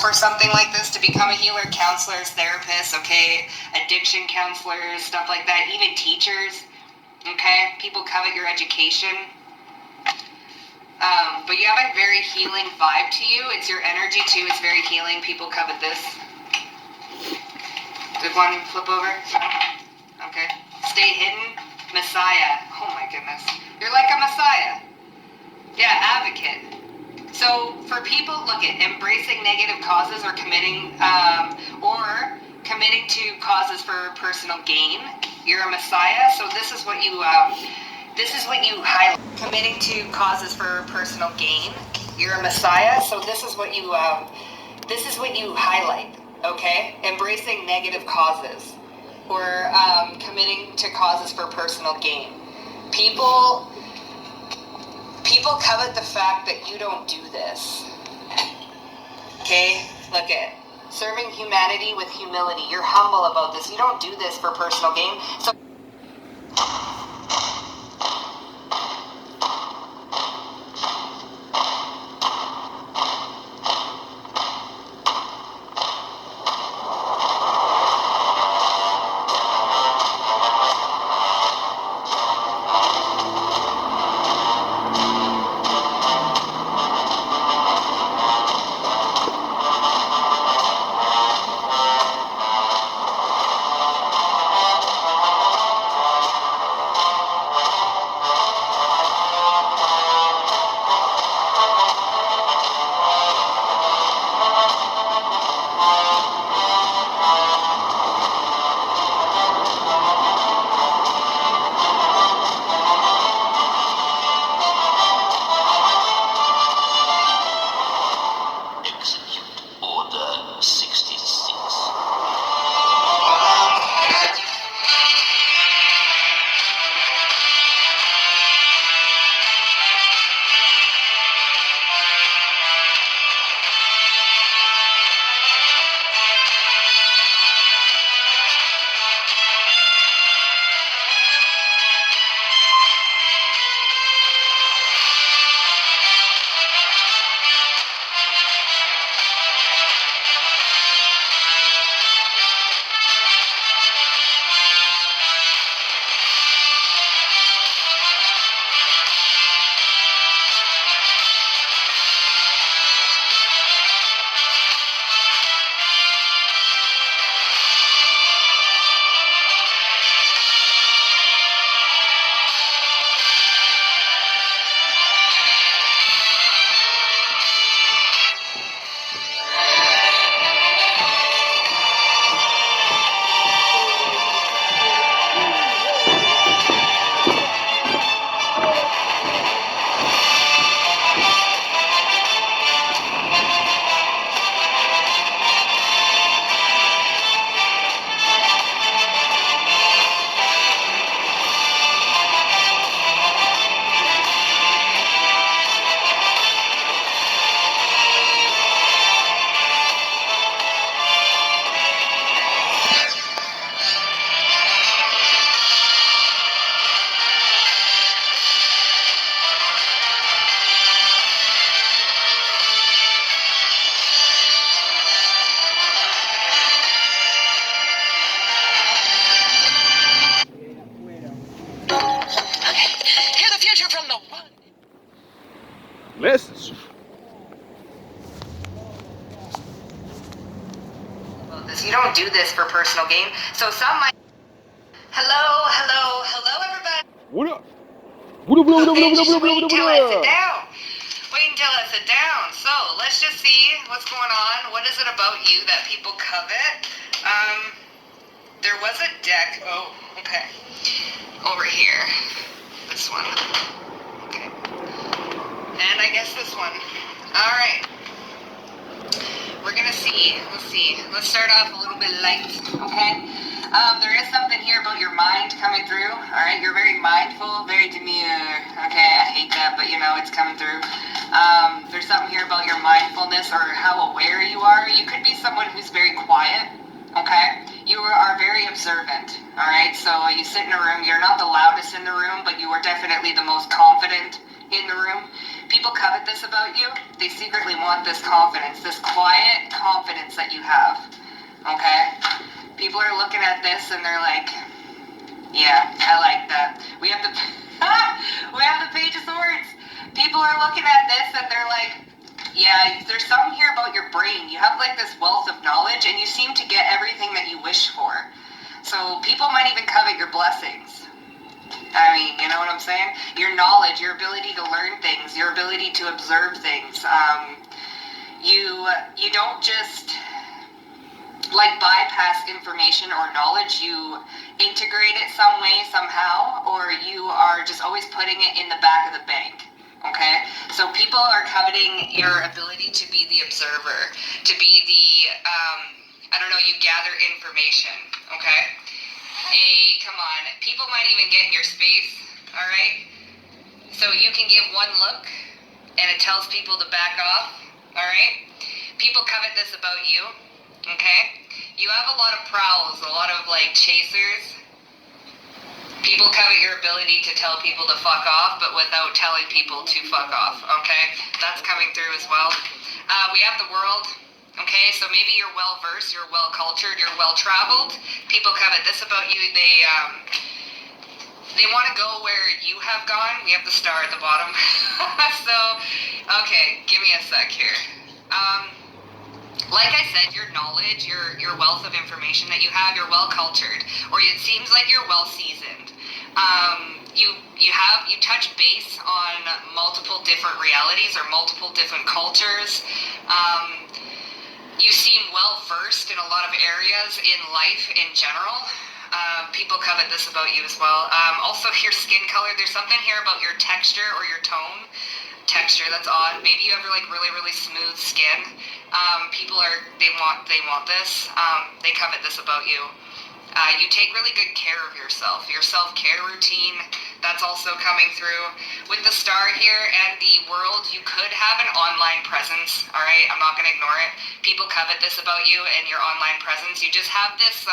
for something like this, to become a healer, counselors, therapists, okay, addiction counselors, stuff like that, even teachers, okay? People covet your education. But you have a very healing vibe to you. It's your energy too. It's very healing. People covet this. Did one flip over? Okay. Stay hidden. Messiah. Oh my goodness. You're like a messiah. Yeah, advocate. So for people, look at embracing negative causes or committing to causes for personal gain. You're a messiah. So this is what you highlight. Committing to causes for personal gain. You're a messiah. So this is what you highlight. Okay, embracing negative causes or committing to causes for personal gain. People covet the fact that you don't do this. Okay, look at serving humanity with humility. You're humble about this. You don't do this for personal gain. So Message. you don't do this for personal gain. So some might. Hello, everybody. What up? Okay, just wait until I sit down. Wait until I sit down. So let's just see what's going on. What is it about you that people covet? There was a deck. Oh, okay. Over here. This one. Okay. And I guess this one. All right. We're gonna see. Let's see. Let's start off a little bit light. Okay. There is something here about your mind coming through. All right. You're very mindful, very demure. Okay. I hate that, but you know it's coming through. There's something here about your mindfulness or how aware you are. You could be someone who's very quiet. Okay, you are very observant, all right? So you sit in a room, you're not the loudest in the room, but you are definitely the most confident in the room. People People covet this about you. They secretly want this confidence, this quiet confidence that you have. Okay? People are looking at this and they're like, yeah, I like that. We have the we have the Page of Swords. People are looking at this and they're like, yeah, there's something here about your brain. You have like this wealth of knowledge and you seem to get everything that you wish for. So people might even covet your blessings. I mean, you know what I'm saying? Your knowledge, your ability to learn things, your ability to observe things. You don't just like bypass information or knowledge. You integrate it some way, somehow, or you are just always putting it in the back of the bank. Okay? So people are coveting your ability to be the observer, to be the, you gather information. Okay? Hey, come on. People might even get in your space, all right? So you can give one look, and it tells people to back off, all right? People covet this about you, okay? You have a lot of prowls, a lot of, like, chasers. People covet your ability to tell people to fuck off, but without telling people to fuck off, okay? That's coming through as well. We have the world. Okay, so maybe you're well-versed, you're well-cultured, you're well-traveled. People covet this about you. They want to go where you have gone. We have the star at the bottom. So, okay, give me a sec here. Like I said, your knowledge, your wealth of information that you have, you're well-cultured, or it seems like you're well-seasoned. You touch base on multiple different realities or multiple different cultures. You seem well-versed in a lot of areas in life in general. People covet this about you as well. Also, your skin color. There's something here about your texture or your tone. Texture, that's odd. Maybe you have like really, really smooth skin. They want this. They covet this about you. You take really good care of yourself. Your self-care routine, that's also coming through. With the star here and the world, you could have an online presence, all right? I'm not going to ignore it. People covet this about you and your online presence. You just have this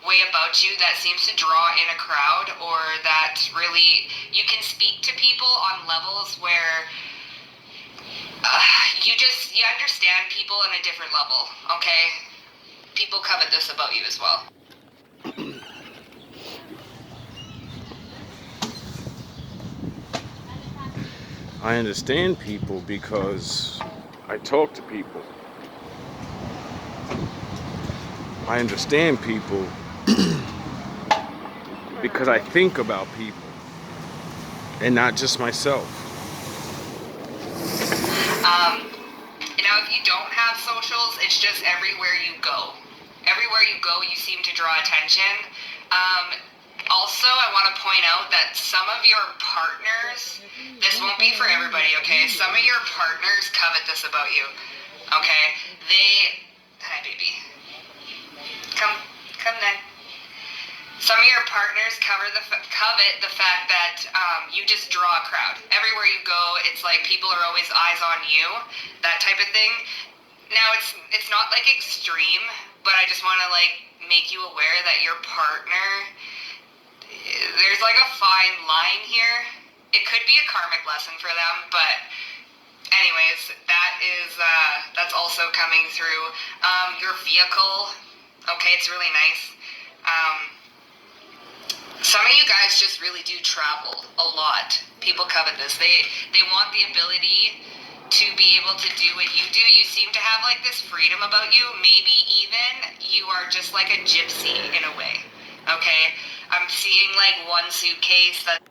way about you that seems to draw in a crowd, or that really, you can speak to people on levels where you understand people on a different level, okay? People covet this about you as well. I understand people because I talk to people. I understand people because I think about people and not just myself. If you don't have socials, it's just everywhere you go. Everywhere you go, you seem to draw attention. Also, I want to point out that some of your partners, this won't be for everybody, okay? Some of your partners covet this about you, okay? Hi, baby. Come then. Some of your partners covet the fact that you just draw a crowd. Everywhere you go, it's like people are always eyes on you, that type of thing. Now, it's not like extreme, but I just want to like make you aware that your partner, there's like a fine line here. It could be a karmic lesson for them, but anyways, that's also coming through. Your vehicle, okay, it's really nice. Some of you guys just really do travel a lot. People covet this. They want the ability to be able to do what you do. You seem to have like this freedom about you. Maybe even you are just like a gypsy in a way. Okay? I'm seeing like one suitcase that...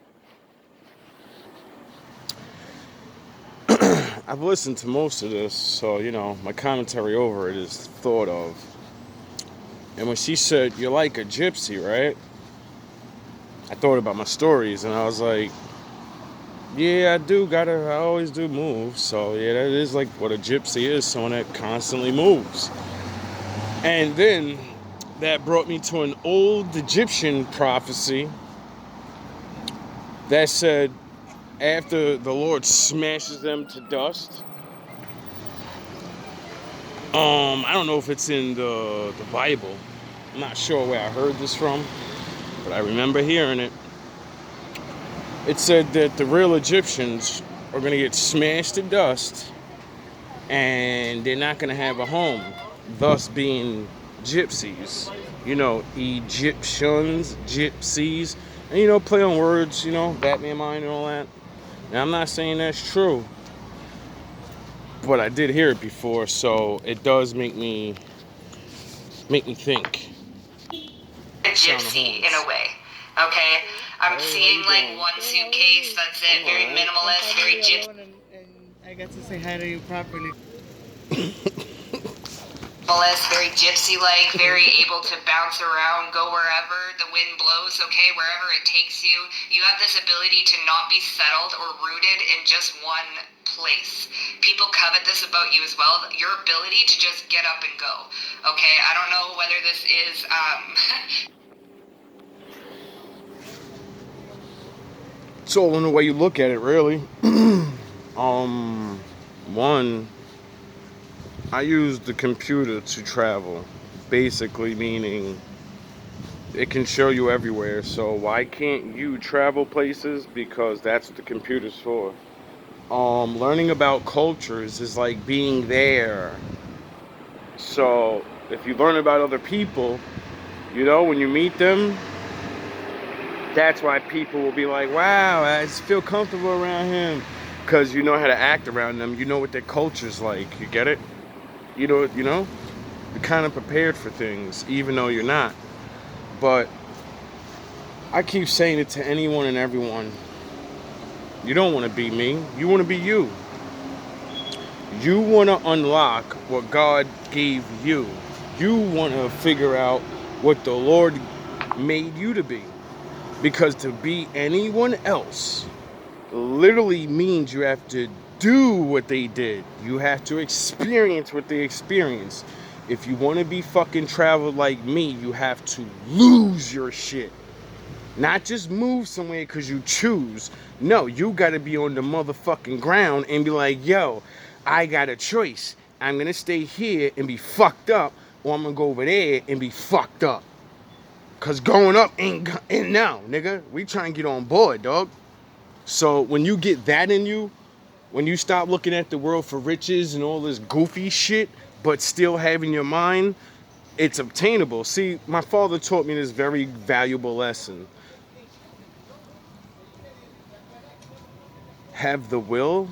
I've listened to most of this, so, my commentary over it is thought of. And when she said, you're like a gypsy, right? I thought about my stories, and I was like, yeah, I always do move. So, yeah, that is like what a gypsy is, someone that constantly moves. And then that brought me to an old Egyptian prophecy that said, after the Lord smashes them to dust, I don't know if it's in the Bible. I'm not sure where I heard this from, but I remember hearing it. It said that the real Egyptians are going to get smashed to dust, and they're not going to have a home, thus being gypsies. You know, Egyptians, gypsies, and play on words, Batman mind and all that. Now, I'm not saying that's true, but I did hear it before, so it does make me think. A gypsy in a way. Okay, I'm seeing like one suitcase. That's it. Very minimalist. Very gypsy. And I got to say hi to you properly. Very gypsy-like, very able to bounce around, go wherever the wind blows, okay, wherever it takes you. You have this ability to not be settled or rooted in just one place. People covet this about you as well, your ability to just get up and go, okay? I don't know whether this is, It's all in the way you look at it, really. One, I use the computer to travel, basically meaning it can show you everywhere. So why can't you travel places? Because that's what the computer's for. Learning about cultures is like being there. So if you learn about other people, when you meet them, that's why people will be like, wow, I just feel comfortable around him. Because you know how to act around them. You know what their culture's like. You get it? You're kind of prepared for things, even though you're not. But I keep saying it to anyone and everyone. You don't want to be me. You want to be you. You want to unlock what God gave you. You want to figure out what the Lord made you to be. Because to be anyone else literally means you have to do what they did. You have to experience what they experienced. If you want to be fucking traveled like me, you have to lose your shit. Not just move somewhere because you choose. No, you got to be on the motherfucking ground and be like, yo, I got a choice. I'm going to stay here and be fucked up, or I'm going to go over there and be fucked up. Because going up ain't now, nigga. We trying to get on board, dog. So when you get that in you, when you stop looking at the world for riches and all this goofy shit, but still having your mind, it's obtainable. See, my father taught me this very valuable lesson. Have the will.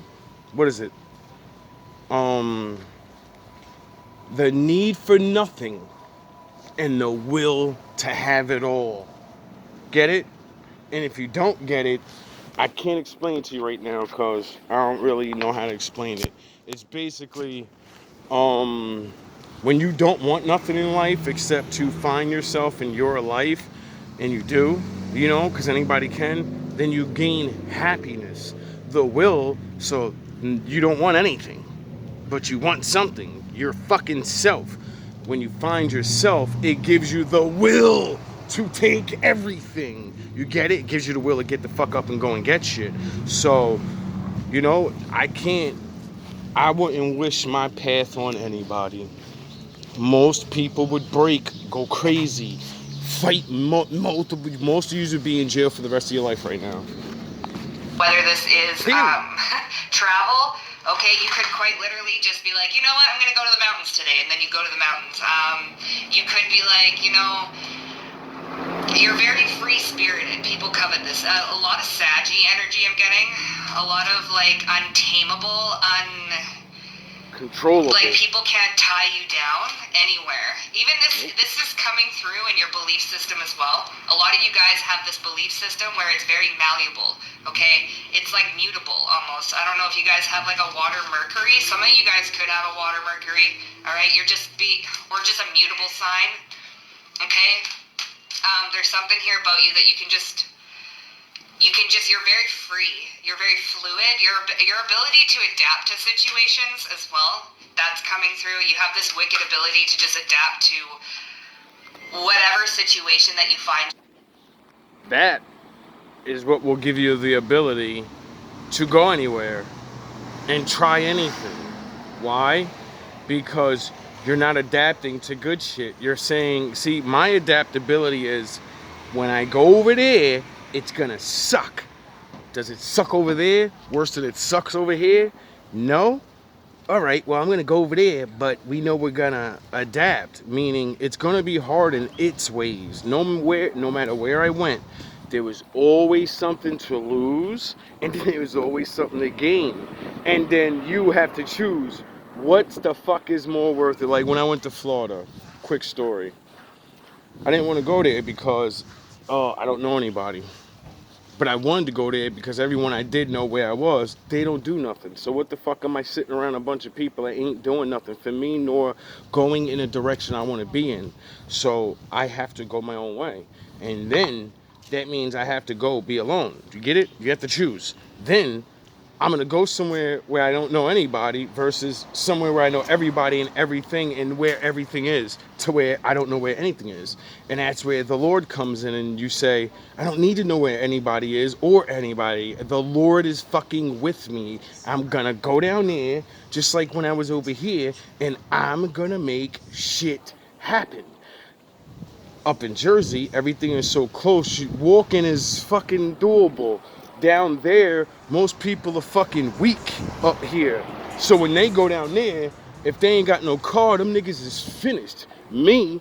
What is it? The need for nothing and the will to have it all. Get it? And if you don't get it, I can't explain it to you right now because I don't really know how to explain it. It's basically when you don't want nothing in life except to find yourself in your life, and you do, because anybody can, then you gain happiness. The will, so you don't want anything, but you want something. Your fucking self. When you find yourself, it gives you the will to take everything. You get it? It gives you the will to get the fuck up and go and get shit. So, I wouldn't wish my path on anybody. Most people would break, go crazy, fight multiple. Most of you would be in jail for the rest of your life right now. Whether this is travel, okay, you could quite literally just be like, you know what, I'm going to go to the mountains today, and then you go to the mountains. You could be like, you're very free-spirited. People covet this. A lot of Saggy energy I'm getting. A lot of, untamable, controllable. People can't tie you down anywhere. Even this is coming through in your belief system as well. A lot of you guys have this belief system where it's very malleable, okay? It's like mutable almost. I don't know if you guys have a water Mercury. Some of you guys could have a water Mercury, all right? Or just a mutable sign, okay? There's something here about you that you're very free. You're very fluid. Your ability to adapt to situations as well, that's coming through. You have this wicked ability to just adapt to whatever situation that you find. That is what will give you the ability to go anywhere and try anything. Why? Because you're not adapting to good shit. You're saying, see, my adaptability is when I go over there, it's gonna suck. Does it suck over there worse than it sucks over here? No? All right, well, I'm going to go over there, but we know we're going to adapt, meaning it's going to be hard in its ways. No matter where I went, there was always something to lose, and then there was always something to gain. And then you have to choose what the fuck is more worth it. Like when I went to Florida, quick story. I didn't want to go there because I don't know anybody. But I wanted to go there because everyone I did know where I was, they don't do nothing. So what the fuck am I sitting around a bunch of people that ain't doing nothing for me nor going in a direction I want to be in? So I have to go my own way. And then that means I have to go be alone. Do you get it? You have to choose. Then I'm going to go somewhere where I don't know anybody versus somewhere where I know everybody and everything and where everything is to where I don't know where anything is. And that's where the Lord comes in and you say, I don't need to know where anybody is or anybody. The Lord is fucking with me. I'm going to go down there just like when I was over here and I'm going to make shit happen. Up in Jersey, everything is so close. Walking is fucking doable. Down there, most people are fucking weak up here. So when they go down there, if they ain't got no car, them niggas is finished. Me,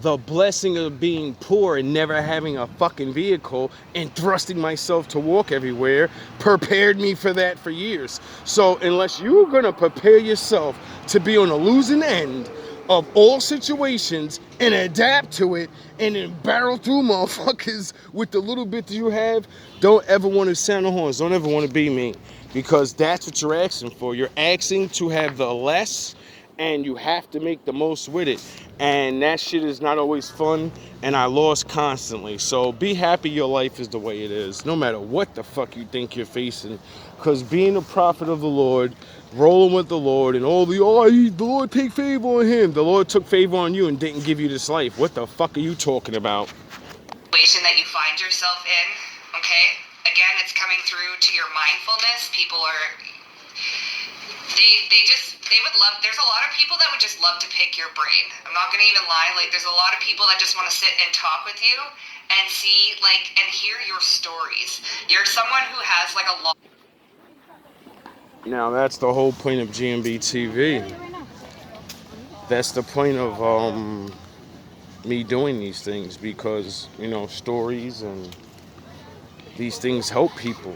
the blessing of being poor and never having a fucking vehicle and thrusting myself to walk everywhere prepared me for that for years. So unless you're gonna prepare yourself to be on a losing end of all situations and adapt to it and then barrel through motherfuckers with the little bit that you have, don't ever want to sound the horns. Don't ever want to be me, because that's what you're asking for. You're asking to have the less and you have to make the most with it, and that shit is not always fun, and I lost constantly. So be happy your life is the way it is, no matter what the fuck you think you're facing, because being a prophet of the Lord, rolling with the Lord, and all the Lord take favor on him. The Lord took favor on you and didn't give you this life. What the fuck are you talking about? Situation that you find yourself in, okay? Again, it's coming through to your mindfulness. People are, they would love, there's a lot of people that would just love to pick your brain. I'm not gonna even lie, like there's a lot of people that just want to sit and talk with you and see, like, and hear your stories. You're someone who has like a lot. Now that's the whole point of GMB TV. That's the point of me doing these things, because stories and these things help people,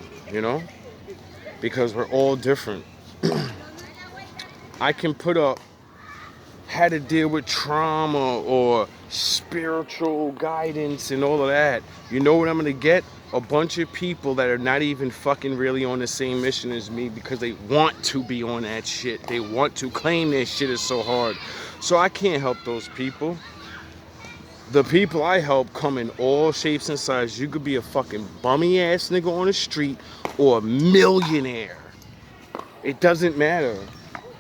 because we're all different. I can put up how to deal with trauma or spiritual guidance and all of that. You know what I'm gonna get? A bunch of people that are not even fucking really on the same mission as me, because they want to be on that shit. They want to claim their shit is so hard. So I can't help those people. The people I help come in all shapes and sizes. You could be a fucking bummy ass nigga on the street or a millionaire. It doesn't matter.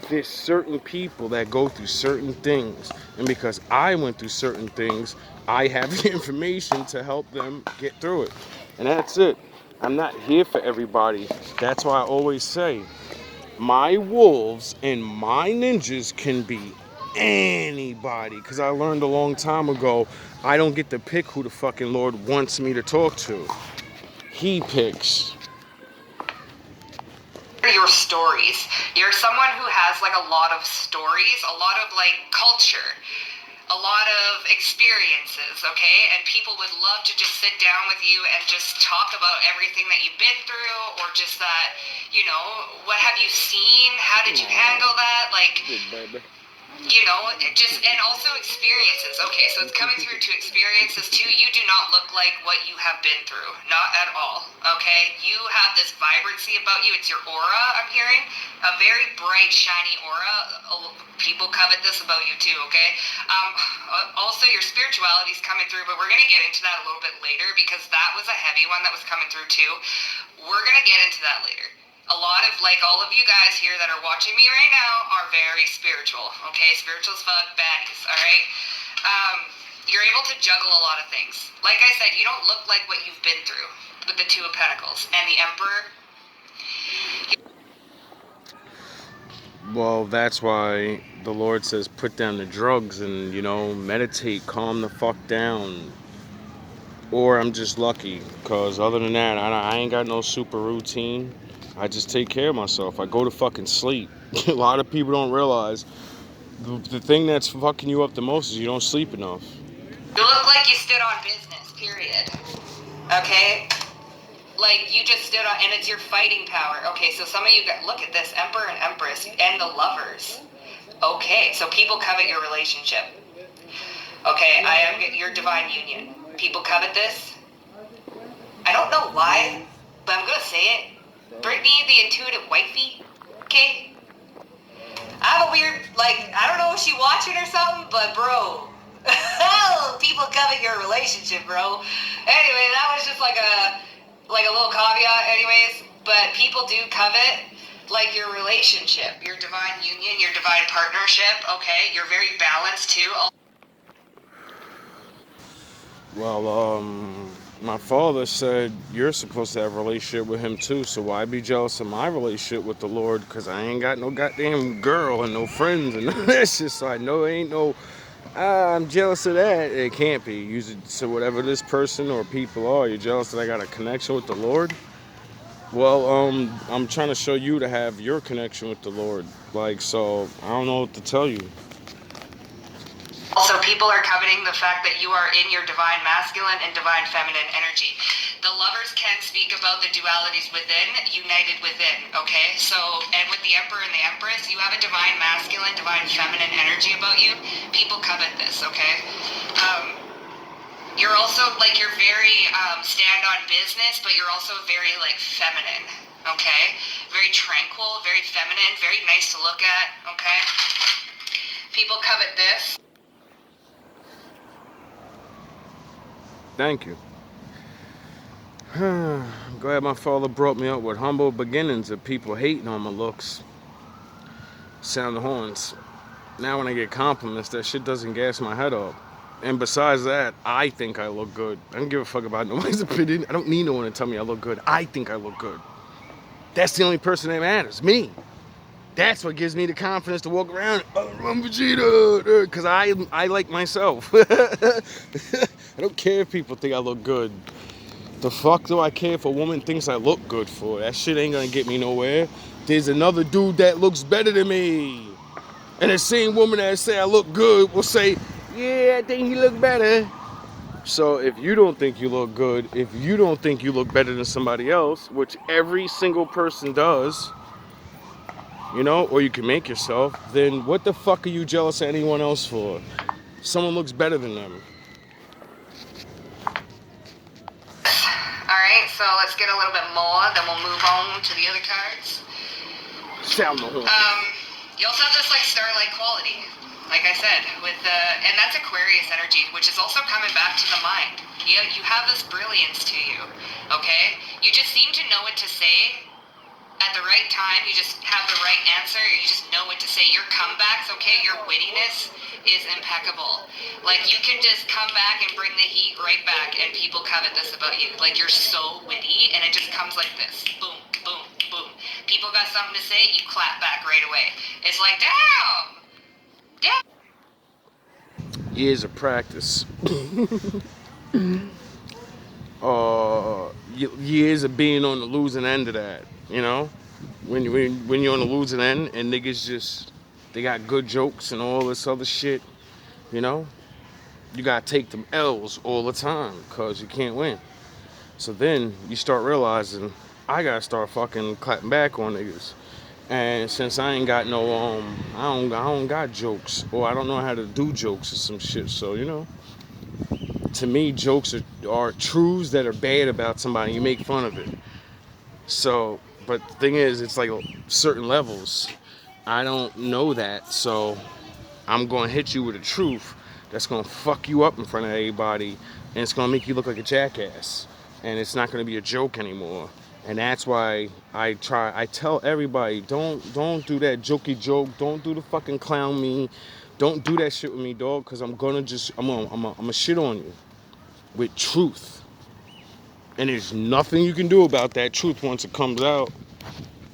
There's certain people that go through certain things, and because I went through certain things, I have the information to help them get through it. And that's it. I'm not here for everybody. That's why I always say, my wolves and my ninjas can be anybody, because I learned a long time ago, I don't get to pick who the fucking Lord wants me to talk to. He picks. Your stories. You're someone who has like a lot of stories, a lot of like culture, a lot of experiences, okay? And people would love to just sit down with you and just talk about everything that you've been through, or just that, what have you seen? How did you handle that? Like, and also experiences. Okay, so it's coming through to experiences too. You do not look like what you have been through. Not at all, okay? You have this vibrancy about you. It's your aura, I'm hearing. A very bright, shiny aura. People covet this about you too, okay? Also, your spirituality is coming through, but we're going to get into that a little bit later, because that was a heavy one that was coming through too. We're going to get into that later. A lot of, like, all of you guys here that are watching me right now are very spiritual, okay? Spiritual as fuck, baddies, all right? You're able to juggle a lot of things. Like I said, you don't look like what you've been through with the Two of Pentacles and the Emperor. Well, that's why the Lord says put down the drugs and, meditate, calm the fuck down. or I'm just lucky. Because other than that, I ain't got no super routine. I just take care of myself. I go to fucking sleep. A lot of people don't realize the thing that's fucking you up the most is you don't sleep enough. You look like you stood on business, period. Okay? Like, you just stood on, and it's your fighting power. Okay, so some of you got, look at this, Emperor and Empress, and the lovers. Okay, so people covet your relationship. Okay, I am your divine union. People covet this. I don't know why, but I'm gonna say it. Brittany, the intuitive wifey, okay? I have a weird, like, I don't know if she watching or something, but bro, people covet your relationship, bro. Anyway, that was just like a little caveat, anyways. But people do covet, like, your relationship, your divine union, your divine partnership. Okay, you're very balanced too. Well, my father said you're supposed to have a relationship with him too, so why be jealous of my relationship with the Lord? Because I ain't got no goddamn girl and no friends and none of that shit, so I know it ain't no, I'm jealous of that. It can't be. So whatever this person or people are, you're jealous that I got a connection with the Lord? Well, I'm trying to show you to have your connection with the Lord. Like, so I don't know what to tell you. Also, people are coveting the fact that you are in your divine masculine and divine feminine energy. The lovers can speak about the dualities within, united within, okay? So, and with the Emperor and the Empress, you have a divine masculine, divine feminine energy about you. People covet this, okay? You're also, like, you're very stand on business, but you're also very, like, feminine, okay? Very tranquil, very feminine, very nice to look at, okay? People covet this. Thank you. I'm glad my father brought me up with humble beginnings of people hating on my looks. Sound the horns. Now when I get compliments, that shit doesn't gas my head up. And besides that, I think I look good. I don't give a fuck about nobody's opinion. I don't need no one to tell me I look good. I think I look good. That's the only person that matters. Me. That's what gives me the confidence to walk around. I'm Vegeta, because I like myself. I don't care if people think I look good. The fuck do I care if a woman thinks I look good for? That shit ain't gonna get me nowhere. There's another dude that looks better than me. And the same woman that say I look good will say, yeah, I think you look better. So if you don't think you look good, if you don't think you look better than somebody else, which every single person does, you know, or you can make yourself, then what the fuck are you jealous of anyone else for? Someone looks better than them. Alright, so let's get a little bit more, then we'll move on to the other cards. Sound the horn. You also have this, like, starlight quality, like I said, with and that's Aquarius energy, which is also coming back to the mind. You have this brilliance to you, okay? You just seem to know what to say at the right time. You just have the right answer. You just know what to say. Your comebacks, okay, your wittiness is impeccable. Like, you can just come back and bring the heat right back, and people covet this about you. Like, you're so witty, and it just comes like this. Boom, boom, boom. People got something to say, you clap back right away. It's like, damn! Damn! Years of practice. Years of being on the losing end of that, you know? When you're on the losing end and niggas just, they got good jokes and all this other shit, you know? You gotta take them L's all the time, cause you can't win. So then you start realizing, I gotta start fucking clapping back on niggas. And since I ain't got no, I don't got jokes, or I don't know how to do jokes or some shit, so, you know? To me, jokes are truths that are bad about somebody. You make fun of it. So, but the thing is, it's like certain levels. I don't know that, so I'm going to hit you with a truth that's going to fuck you up in front of everybody, and it's going to make you look like a jackass. And it's not going to be a joke anymore. And that's why I tell everybody, don't do that jokey joke. Don't do the fucking clown me. Don't do that shit with me, dog, because I'm gonna shit on you with truth. And there's nothing you can do about that truth once it comes out.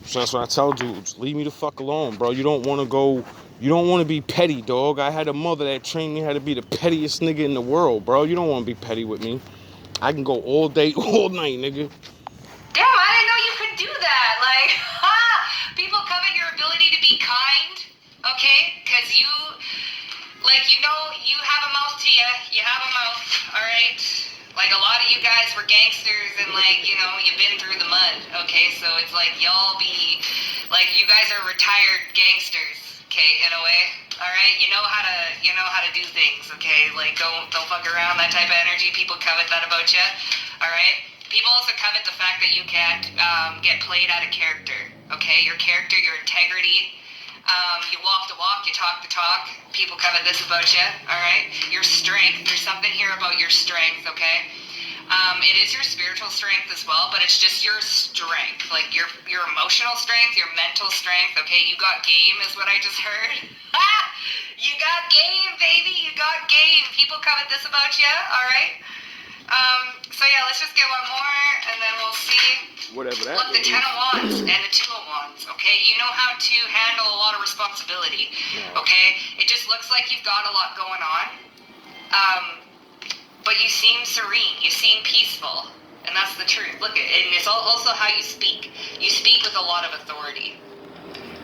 So that's what I tell dudes, leave me the fuck alone, bro. You don't want to be petty, dog. I had a mother that trained me how to be the pettiest nigga in the world, bro. You don't want to be petty with me. I can go all day, all night, nigga. Damn, I didn't know you could do that. Like, people covet your ability to be kind, okay? Because you, like, you know, you have a mouth to you. You have a mouth, all right? Like, a lot of you guys were gangsters and, like, you know, you've been through the mud, okay? So it's like y'all be, like, you guys are retired gangsters, okay, in a way, all right? You know how to do things, okay? Like, don't fuck around, that type of energy. People covet that about you, all right? People also covet the fact that you can't get played out of character, okay? Your character, your integrity. You walk the walk, you talk the talk. People covet this about you, all right? Your strength. There's something here about your strength, okay? It is your spiritual strength as well, but it's just your strength, like your emotional strength, your mental strength, okay? You got game is what I just heard. You got game, baby. You got game. People covet this about you, all right? So yeah, let's just get one more, and then we'll see. Whatever that Look, the means. 10 of Wands and the 2 of Wands, okay? You know how to handle a lot of responsibility, okay? It just looks like you've got a lot going on, but you seem serene, you seem peaceful, and that's the truth. Look, and it's also how you speak. You speak with a lot of authority,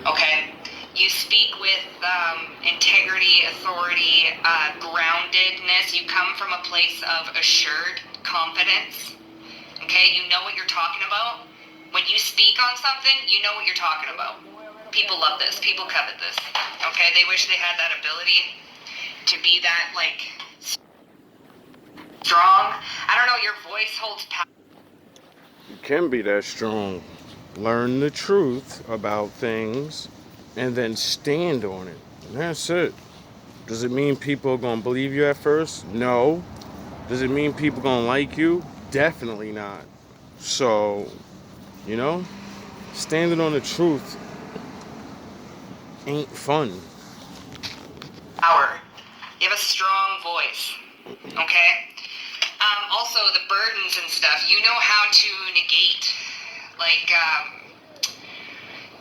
okay? You speak with integrity, authority, groundedness. You come from a place of assured confidence. Okay, you know what you're talking about. When you speak on something, you know what you're talking about. People love this. People covet this. Okay, they wish they had that ability to be that, like, strong. I don't know, your voice holds power. You can be that strong. Learn the truth about things and then stand on it. And that's it. Does it mean people are going to believe you at first? No. Does it mean people going to like you? Definitely not. So, you know, standing on the truth ain't fun. Power. You have a strong voice. Okay? Also, the burdens and stuff, you know how to negate. Like,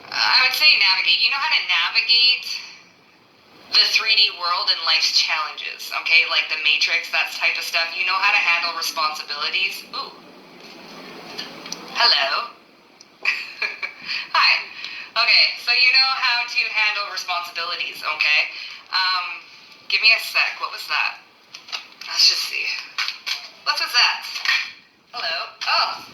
I would say navigate. You know how to navigate the 3D world and life's challenges, okay? Like the Matrix, that type of stuff. You know how to handle responsibilities. Ooh. Hello. Hi. Okay, so you know how to handle responsibilities, okay? Give me a sec. What was that? Let's just see. What was that? Hello? Oh.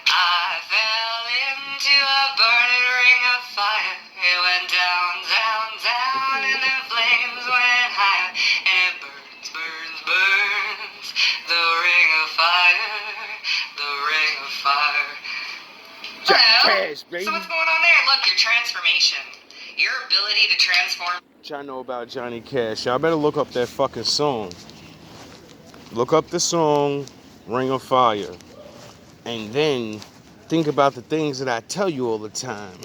I fell into a burning ring of fire. It went down, down, down, and the flames went higher. And it burns, burns, burns. The ring of fire. The ring of fire. Hello? Cash, baby. So what's going on there? Look, your transformation. Your ability to transform. What y'all know about Johnny Cash? Y'all better look up that fucking song. Look up the song, Ring of Fire. And then think about the things that I tell you all the time.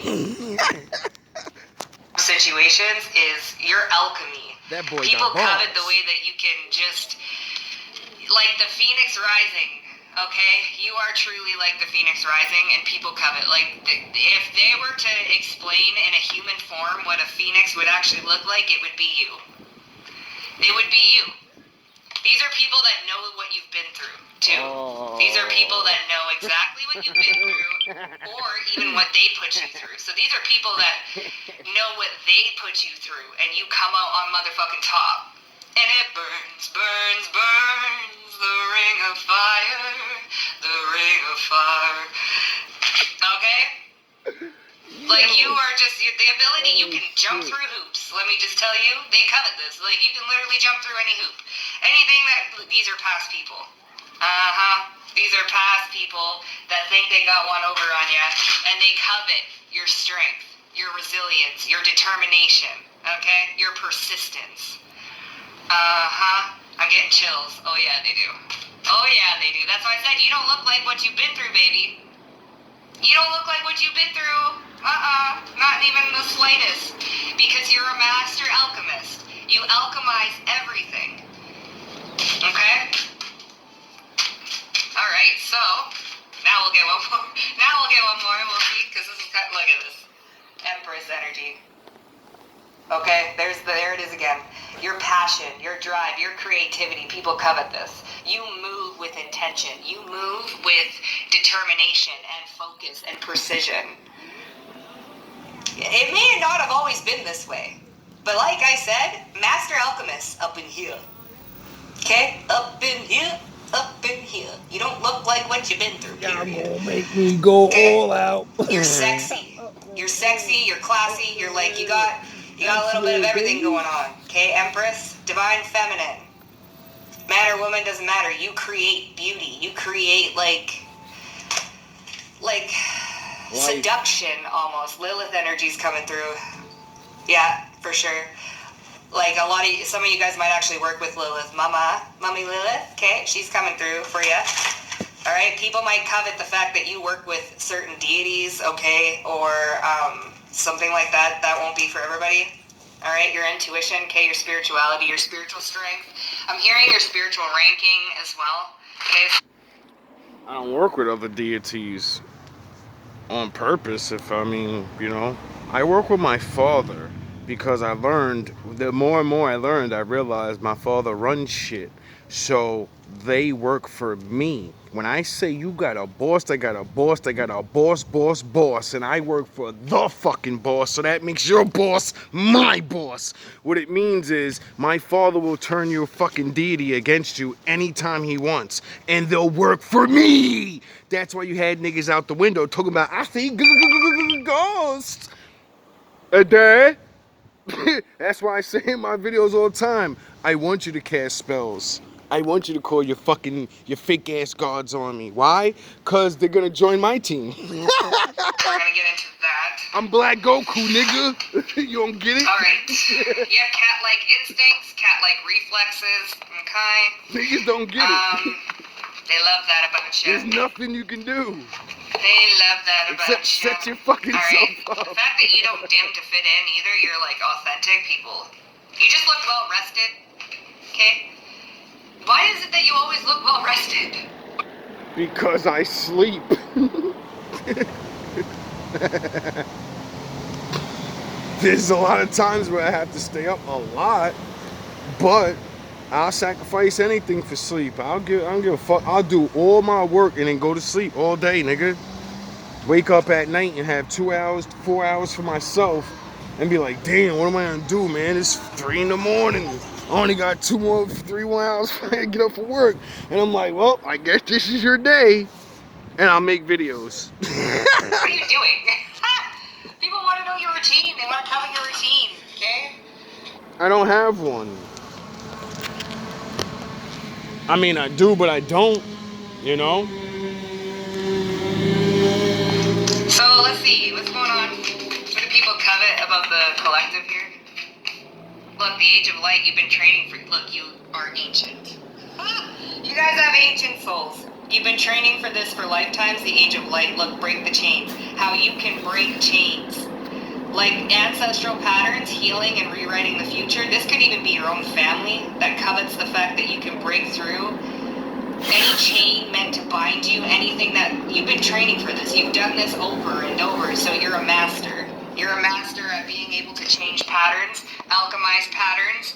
Situations is your alchemy. That boy People got bars. covet the way that you can just, like the Phoenix Rising, okay? You are truly like the Phoenix Rising, and people covet. Like, if they were to explain in a human form what a phoenix would actually look like, it would be you. It would be you. These are people that know what you've been through, too. Oh. These are people that know exactly what you've been through, or even what they put you through. So these are people that know what they put you through, and you come out on motherfucking top. And it burns, burns, burns, the ring of fire, the ring of fire. Okay? Like, you are just, the ability, you can jump through hoops. Let me just tell you, they covet this. Like, you can literally jump through any hoop. Anything that, these are past people. These are past people that think they got one over on you, and they covet your strength, your resilience, your determination, okay? Your persistence. I'm getting chills. Oh yeah, they do. Oh yeah, they do. That's why I said, you don't look like what you've been through, baby. You don't look like what you've been through. Not even the slightest. Because you're a master alchemist. You alchemize everything. Okay? Alright, so, now we'll get one more. Now we'll get one more, we'll see, because this is, look at this. Empress energy. Okay, there it is again. Your passion, your drive, your creativity, people covet this. You move with integrity. intention. You move with determination and focus and precision. It may not have always been this way, but like I said, master alchemist up in here. Okay? Up in here, up in here. You don't look like what you've been through, period. Y'all gonna make me go all out. You're sexy. You're sexy, you're classy, you're like, you got a little bit of everything going on. Okay, Empress, divine feminine. Man or woman doesn't matter. You create beauty. You create like seduction almost. Lilith energy's coming through. Yeah, for sure. Like some of you guys might actually work with Lilith. Mommy Lilith, okay? She's coming through for you. All right, people might covet the fact that you work with certain deities, okay, or something like that. That won't be for everybody. All right, your intuition, okay, your spirituality, your spiritual strength. I'm hearing your spiritual ranking as well, okay? I don't work with other deities on purpose. I work with my father because I learned, the more and more I learned, I realized my father runs shit. So they work for me. When I say you got a boss, I got a boss, I got a boss, and I work for the fucking boss, so that makes your boss my boss. What it means is my father will turn your fucking deity against you anytime he wants, and they'll work for me. That's why you had niggas out the window talking about, I see ghosts. A day. That's why I say in my videos all the time, I want you to cast spells. I want you to call your fake ass gods on me. Why? Cause they're gonna join my team. We're gonna get into that. I'm Black Goku, nigga. You don't get it? Alright. You have cat-like instincts, cat-like reflexes, okay? Niggas don't get it. They love that about you. There's nothing you can do. They love that about Except you. set your fucking self up. The fact that you don't dim to fit in either, you're like authentic people. You just look well rested, okay? Why is it that you always look well rested? Because I sleep. There's a lot of times where I have to stay up a lot, but I'll sacrifice anything for sleep. I don't give a fuck. I'll do all my work and then go to sleep all day, nigga. Wake up at night and have 2 hours, 4 hours for myself and be like, damn, what am I gonna do, man? It's 3 in the morning. I only got 3 more hours before I get up for work. And I'm like, well, I guess this is your day. And I'll make videos. What are you doing? People want to know your routine. They want to cover your routine, okay? I don't have one. I mean, I do, but I don't, you know? So, let's see. What's going on? What do people covet about the collective here? Look, the Age of Light, you've been training for... Look, you are ancient. You guys have ancient souls. You've been training for this for lifetimes, the Age of Light. Look, break the chains. How you can break chains. Like ancestral patterns, healing and rewriting the future. This could even be your own family that covets the fact that you can break through any chain meant to bind you, anything that... You've been training for this. You've done this over and over, so you're a master. You're a master at being able to change patterns, alchemize patterns,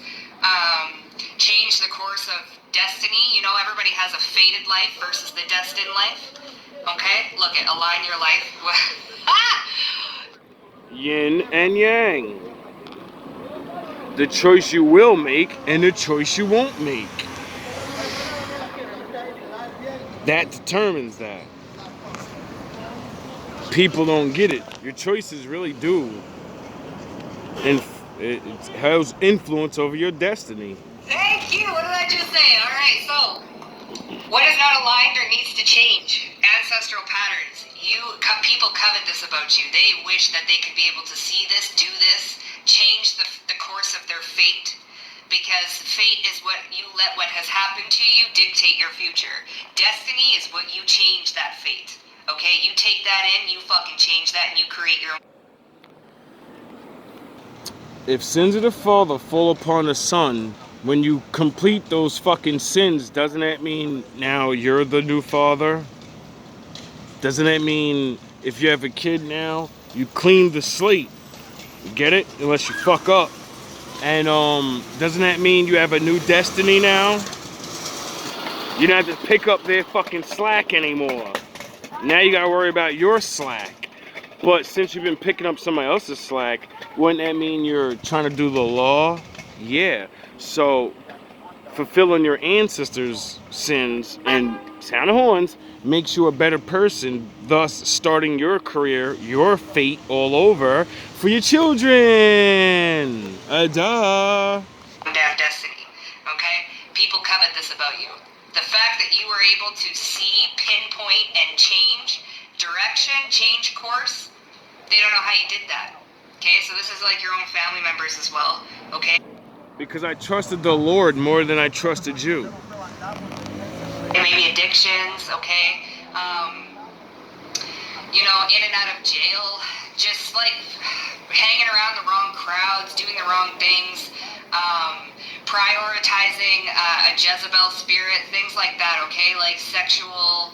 change the course of destiny. You know, everybody has a fated life versus the destined life. Okay? Look at align your life. Yin and yang. The choice you will make and the choice you won't make. That determines that. People don't get it. Your choices really do. And it has influence over your destiny. Thank you. What did I just say? All right, so what is not aligned or needs to change? Ancestral patterns. People covet this about you. They wish that they could be able to see this, do this, change the course of their fate. Because fate is what you let what has happened to you dictate your future. Destiny is what you change that fate. Okay, you take that in, you fucking change that, and you create your own. If sins of the father fall upon the son, when you complete those fucking sins, doesn't that mean now you're the new father? Doesn't that mean if you have a kid now, you clean the slate? You get it? Unless you fuck up. And doesn't that mean you have a new destiny now? You don't have to pick up their fucking slack anymore. Now you gotta worry about your slack. But since you've been picking up somebody else's slack, wouldn't that mean you're trying to do the law? Yeah. So fulfilling your ancestors' sins and sound of horns makes you a better person, thus starting your career, your fate all over for your children. Duh. Have destiny, okay? People covet this about you. The fact that you were able to see, pinpoint, and change direction, change course, they don't know how you did that. Okay, so this is like your own family members as well, okay? Because I trusted the Lord more than I trusted you. Maybe addictions, okay? In and out of jail, just like hanging around the wrong crowds, doing the wrong things, prioritizing a Jezebel spirit, things like that, okay? Like sexual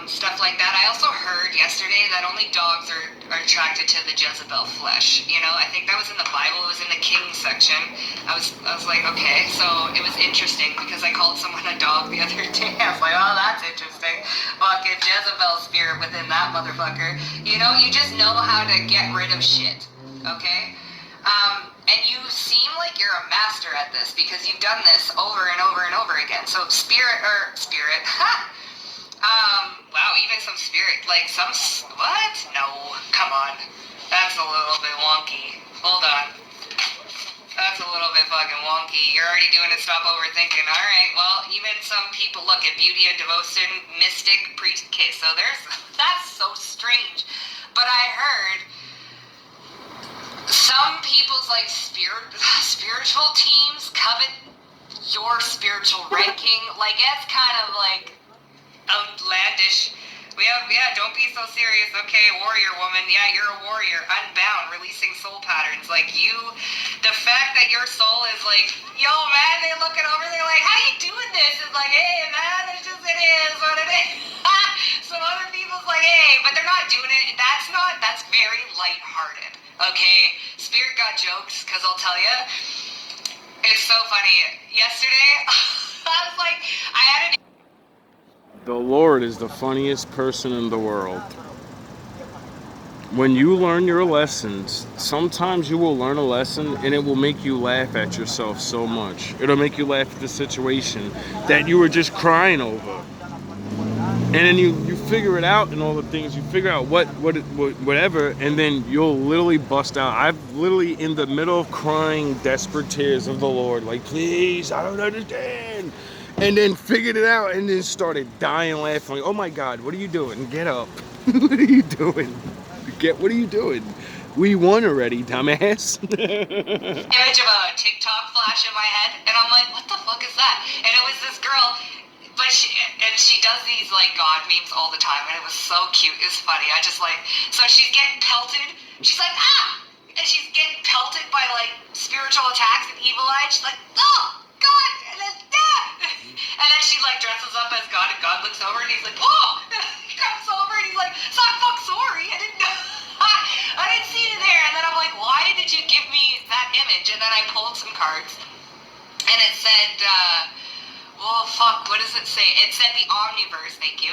stuff like that. I also heard yesterday that only dogs are attracted to the Jezebel flesh. I think that was in the Bible. It was in the King section. I was like, okay. So it was interesting because I called someone a dog the other day. I was like, oh, that's interesting. Fucking Jezebel spirit within that motherfucker. You just know how to get rid of shit. Okay? And you seem like you're a master at this because you've done this over and over and over again. So spirit, wow, even some spirit, like what? No, come on. That's a little bit wonky. Hold on. That's a little bit fucking wonky. You're already doing it, stop overthinking. Alright, well, even some people look at beauty and devotion, mystic, priest, okay, so that's so strange. But I heard some people's spiritual teams covet your spiritual ranking. Like, it's kind of like outlandish. Don't be so serious. Okay, warrior woman. Yeah, you're a warrior. Unbound, releasing soul patterns. Like the fact that your soul is like, yo, man, they looking over, they're like, how you doing this? It's like, hey, man, it is what it is. Some other people's like, hey, but they're not doing it. That's very lighthearted. Okay, Spirit got jokes, because I'll tell you, it's so funny. Yesterday, I was like, I had an... The Lord is the funniest person in the world. When you learn your lessons, sometimes you will learn a lesson and it will make you laugh at yourself so much. It'll make you laugh at the situation that you were just crying over. And then you figure it out and all the things. You figure out whatever, and then you'll literally bust out. I've literally in the middle of crying desperate tears of the Lord, like, please, I don't understand. And then figured it out and then started dying laughing. Like, oh my God, what are you doing? Get up. What are you doing? What are you doing? We won already, dumbass. Image of a TikTok flash in my head, and I'm like, what the fuck is that? And it was this girl, but she does these like God memes all the time, and it was so cute. It was funny. So she's getting pelted. She's like, ah! And she's getting pelted by like spiritual attacks and evil eye. She's like, oh, God! And then, and then she like dresses up as God, and God looks over and he's like, oh! He comes over and he's like, sorry, I didn't know. I didn't see you there. And then I'm like, why did you give me that image? And then I pulled some cards and it said, what does it say? It said the Omniverse, thank you.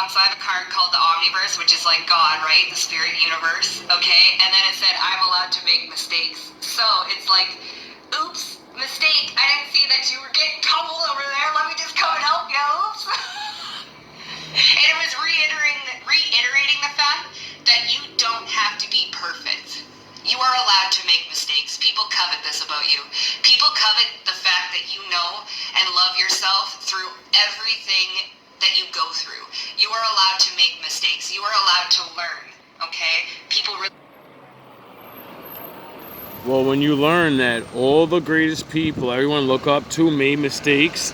So I have a card called the Omniverse, which is like God, right? The spirit universe, okay? And then it said, I'm allowed to make mistakes. So it's like, oops, mistake. I didn't see that you were getting tumbled over there. Let me just come and help you. Oops. And it was reiterating the fact that you don't have to be perfect. You are allowed to make mistakes. People covet this about you. People covet the fact that you know and love yourself through everything that you go through. You are allowed to make mistakes. You are allowed to learn, okay? People really... Well, when you learn that all the greatest people everyone look up to made mistakes,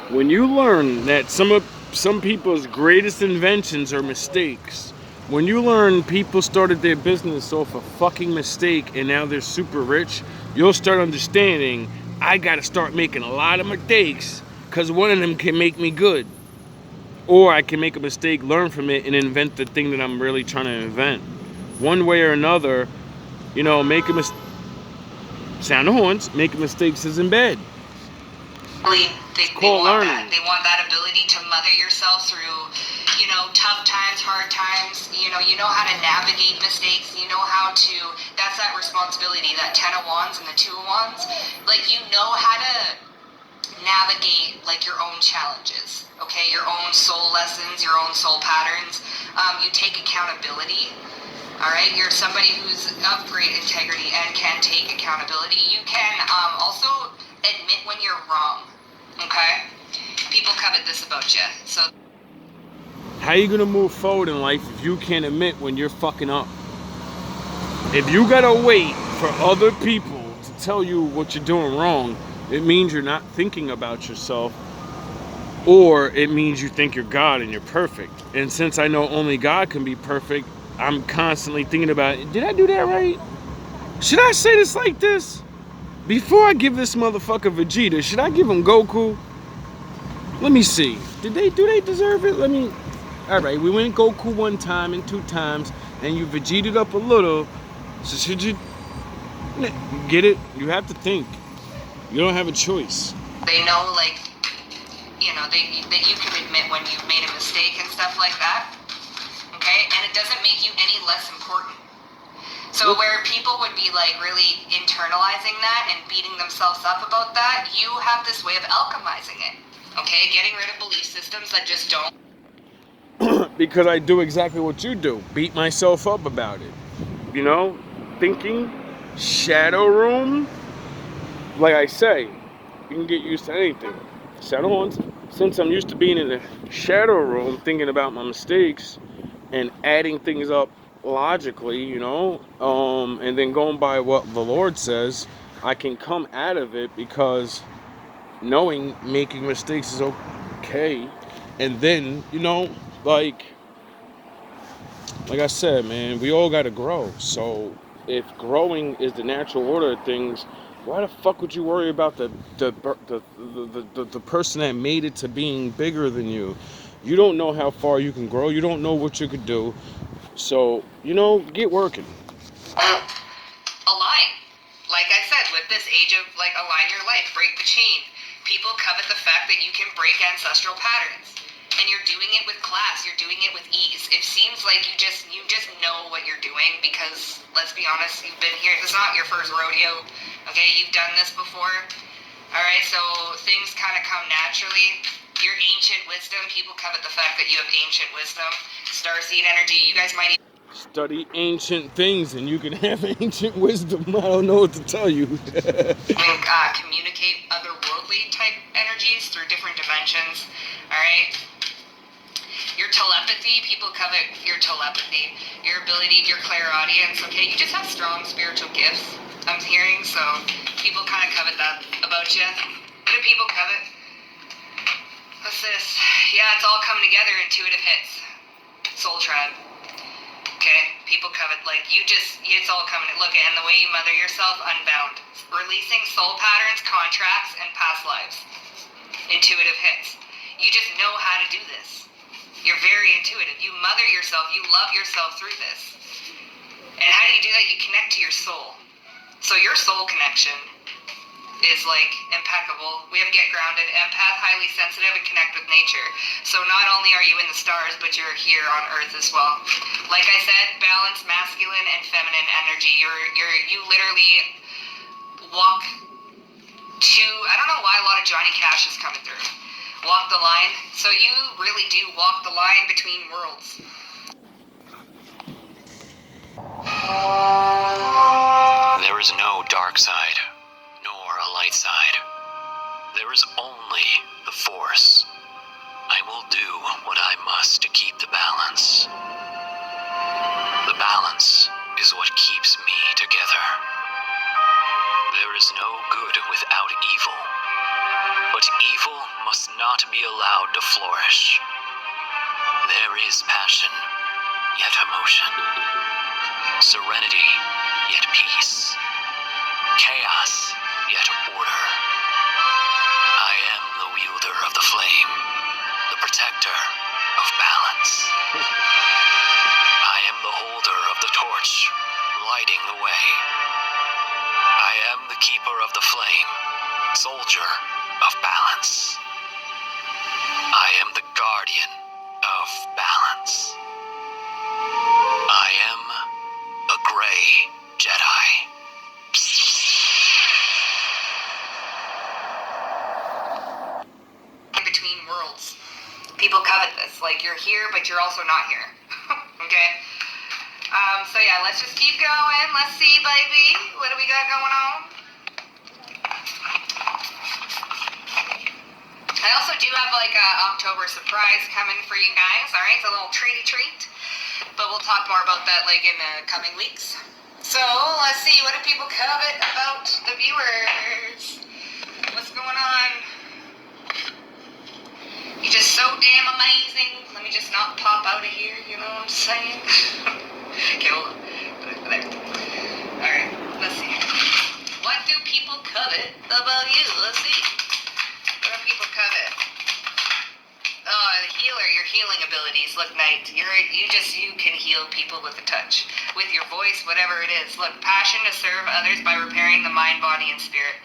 when you learn that some people's greatest inventions are mistakes, when you learn people started their business off a fucking mistake and now they're super rich, you'll start understanding I gotta start making a lot of mistakes because one of them can make me good. Or I can make a mistake, learn from it, and invent the thing that I'm really trying to invent. One way or another, making sound the horns, making mistakes isn't bad. Really, they called want learning. that. They want that ability to mother yourself through, tough times, hard times. You know how to navigate mistakes. You know how to. That's that responsibility. That 10 of Wands and the 2 of Wands. Like, you know how to navigate like your own challenges. Okay, your own soul lessons, your own soul patterns. You take accountability. All right, you're somebody who's of great integrity and can take accountability. You can also admit when you're wrong. Okay, people covet this about you. So How you gonna move forward in life if you can't admit when you're fucking up? If you gotta wait for other people to tell you what you're doing wrong, it means you're not thinking about yourself, or it means you think you're God and you're perfect. And since I know only God can be perfect, I'm constantly thinking about, did I do that right? Should I say this like this? Before I give this motherfucker Vegeta, should I give him Goku? Let me see. Do they deserve it? Alright, we went Goku 1 time and 2 times, and you Vegeta'd up a little. So should you get it? You have to think. You don't have a choice. they know, like, that you can admit when you've made a mistake and stuff like that. Okay, and it doesn't make you any less important. So where people would be like really internalizing that and beating themselves up about that, you have this way of alchemizing it. Okay, getting rid of belief systems that just don't. Because I do exactly what you do. Beat myself up about it. Thinking, shadow room. Like I say, you can get used to anything. Since I'm used to being in the shadow room, thinking about my mistakes and adding things up logically, and then going by what the Lord says, I can come out of it because knowing making mistakes is okay. And then, like I said, man, we all gotta grow. So if growing is the natural order of things, why the fuck would you worry about the person that made it to being bigger than you? You don't know how far you can grow. You don't know what you could do. So, get working. Align. Like I said, with this age of like align your life, break the chain. People covet the fact that you can break ancestral patterns. And you're doing it with class, you're doing it with ease. It seems like you just know what you're doing because let's be honest, you've been here. This is not your first rodeo. Okay, you've done this before. Alright, so things kind of come naturally. Your ancient wisdom, people covet the fact that you have ancient wisdom. Starseed energy, you guys might even Study ancient things and you can have ancient wisdom. I don't know what to tell you. communicate otherworldly type energies through different dimensions. Alright? Your telepathy, people covet your telepathy, your ability, your clairaudience, okay? You just have strong spiritual gifts, I'm hearing, so people kind of covet that about you. What do people covet? What's this? Yeah, it's all coming together, intuitive hits. Soul tribe. Okay, people covet, like, it's all coming, look, and the way you mother yourself, unbound. Releasing soul patterns, contracts, and past lives. Intuitive hits. You just know how to do this. You're very intuitive. You mother yourself. You love yourself through this. And how do you do that? You connect to your soul. So your soul connection is like impeccable. We have to get grounded, empath, highly sensitive, and connect with nature. So not only are you in the stars, but you're here on Earth as well. Like I said, balance masculine and feminine energy. You literally walk to, I don't know why a lot of Johnny Cash is coming through. Walk the line. So you really do walk the line between worlds. There is no dark side, nor a light side. There is only the Force. I will do what I must to keep the balance. The balance is what keeps me together. There is no good without evil. But evil must not be allowed to flourish. There is passion, yet emotion. Serenity, yet peace. Chaos, yet order. I am the wielder of the flame, the protector of balance. I am the holder of the torch, lighting the way. I am the keeper of the flame, soldier of balance. I am the guardian of balance. I am a gray Jedi. In between worlds. People covet this. Like, you're here, but you're also not here. Okay? So yeah, let's just keep going. Let's see, baby. What do we got going on? I also do have like a October surprise coming for you guys. Alright, it's a little treaty treat. But we'll talk more about that like in the coming weeks. So, let's see, what do people covet about the viewers? What's going on? You're just so damn amazing. Let me just not pop out of here, you know what I'm saying? Okay, well, alright, let's see. What do people covet about you? Let's see. What do people covet? Oh, the healer, your healing abilities. Look, Knight, you can heal people with a touch. With your voice, whatever it is. Look, passion to serve others by repairing the mind, body, and spirit.